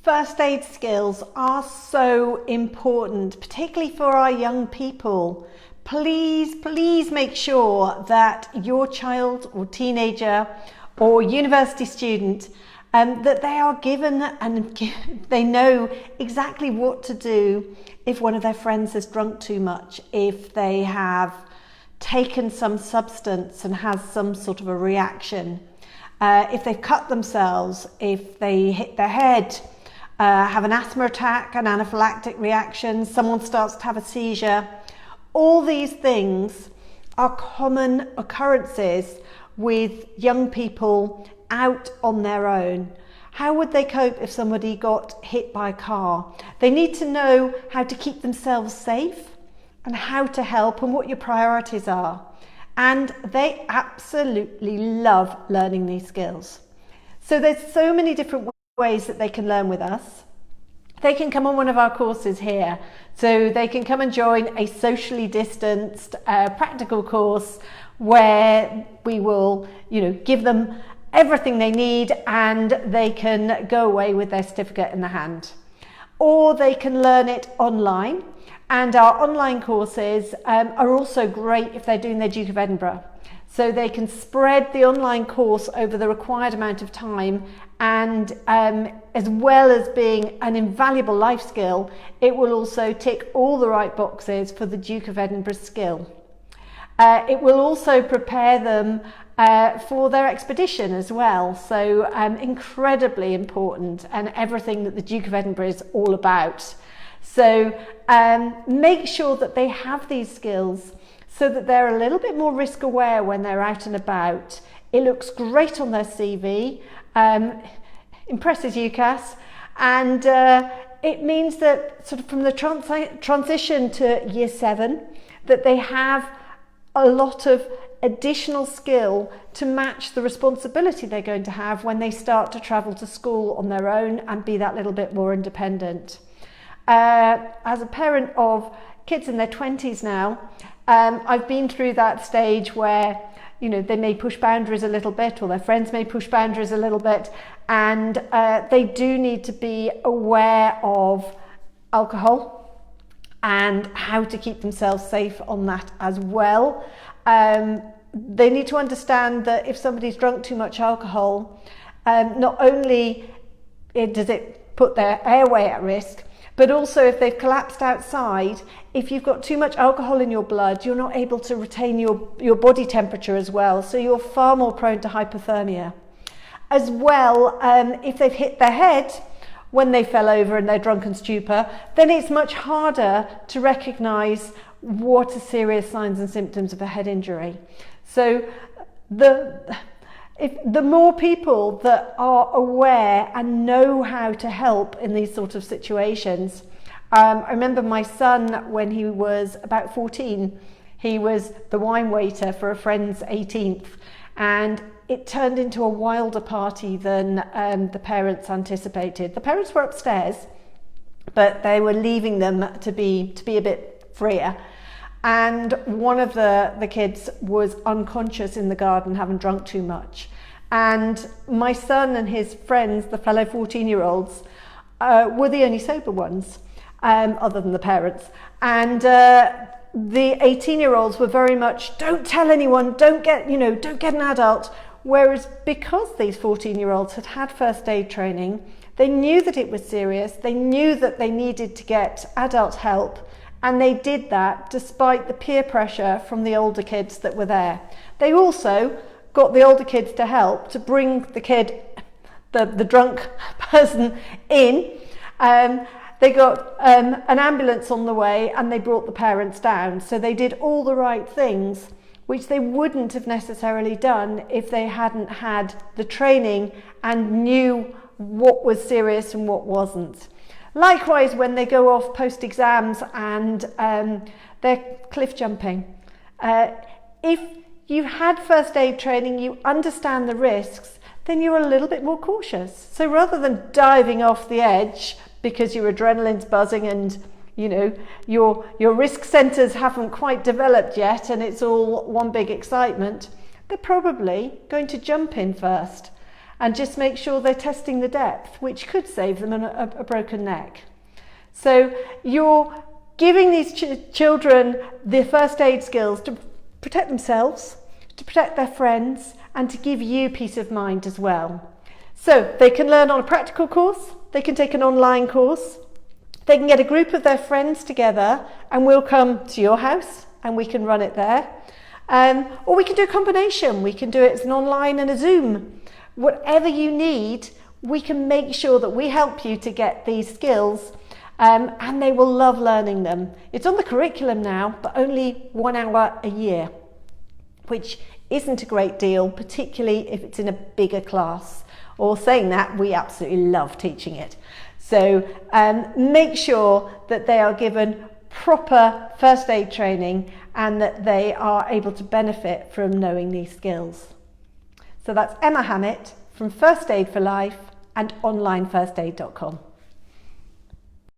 First aid skills are so important, particularly for our young people. Please make sure that your child or teenager or university student that they are given and they know exactly what to do if one of their friends has drunk too much, if they have taken some substance and has some sort of a reaction, if they've cut themselves, if they hit their head, have an asthma attack, an anaphylactic reaction, someone starts to have a seizure. All these things are common occurrences with young people out on their own. How would they cope if somebody got hit by a car? They need to know how to keep themselves safe and how to help and what your priorities are. And they absolutely love learning these skills. So there's so many different ways that they can learn with us. They can come on one of our courses here. So they can come and join a socially distanced practical course where we will, give them everything they need and they can go away with their certificate in the hand. Or they can learn it online. And our online courses are also great if they're doing their Duke of Edinburgh. So they can spread the online course over the required amount of time, and as well as being an invaluable life skill, it will also tick all the right boxes for the Duke of Edinburgh skill. It will also prepare them for their expedition as well, so incredibly important and everything that the Duke of Edinburgh is all about. So make sure that they have these skills so that they're a little bit more risk aware when they're out and about. It looks great on their CV, impresses UCAS, and it means that sort of from the transition to year 7, that they have a lot of additional skill to match the responsibility they're going to have when they start to travel to school on their own and be that little bit more independent. As a parent of kids in their 20s now, I've been through that stage where they may push boundaries a little bit, or their friends may push boundaries a little bit, and they do need to be aware of alcohol and how to keep themselves safe on that as well. They need to understand that if somebody's drunk too much alcohol, not only does it put their airway at risk, but also if they've collapsed outside, if you've got too much alcohol in your blood, you're not able to retain your body temperature as well. So you're far more prone to hypothermia. As well, if they've hit their head when they fell over in their drunken stupor, then it's much harder to recognise what are serious signs and symptoms of a head injury. So the more people that are aware and know how to help in these sort of situations. I remember my son, when he was about 14, he was the wine waiter for a friend's 18th, and it turned into a wilder party than the parents anticipated. The parents were upstairs, but they were leaving them to be a bit freer. And one of the kids was unconscious in the garden, having drunk too much. And my son and his friends, the fellow 14-year-olds, were the only sober ones, other than the parents. And the 18-year-olds were very much, don't tell anyone, don't get an adult. Whereas because these 14-year-olds had had first aid training, they knew that it was serious, they knew that they needed to get adult help, and they did that despite the peer pressure from the older kids that were there. They also got the older kids to help to bring the kid, the drunk person in. They got an ambulance on the way and they brought the parents down. So they did all the right things, which they wouldn't have necessarily done if they hadn't had the training and knew what was serious and what wasn't. Likewise, when they go off post-exams and they're cliff jumping, if you had first aid training, you understand the risks, then you're a little bit more cautious. So rather than diving off the edge because your adrenaline's buzzing and your risk centres haven't quite developed yet and it's all one big excitement, they're probably going to jump in first. and just make sure they're testing the depth, which could save them a broken neck. So you're giving these children the first aid skills to protect themselves, to protect their friends, and to give you peace of mind as well. So they can learn on a practical course, they can take an online course, they can get a group of their friends together and we'll come to your house and we can run it there. Or we can do a combination, we can do it as an online and a Zoom. Whatever you need, we can make sure that we help you to get these skills, and they will love learning them. It's on the curriculum now, but only 1 hour a year, which isn't a great deal, particularly if it's in a bigger class. Or saying that, we absolutely love teaching it. So make sure that they are given proper first aid training and that they are able to benefit from knowing these skills. So that's Emma Hammett from First Aid for Life and onlinefirstaid.com.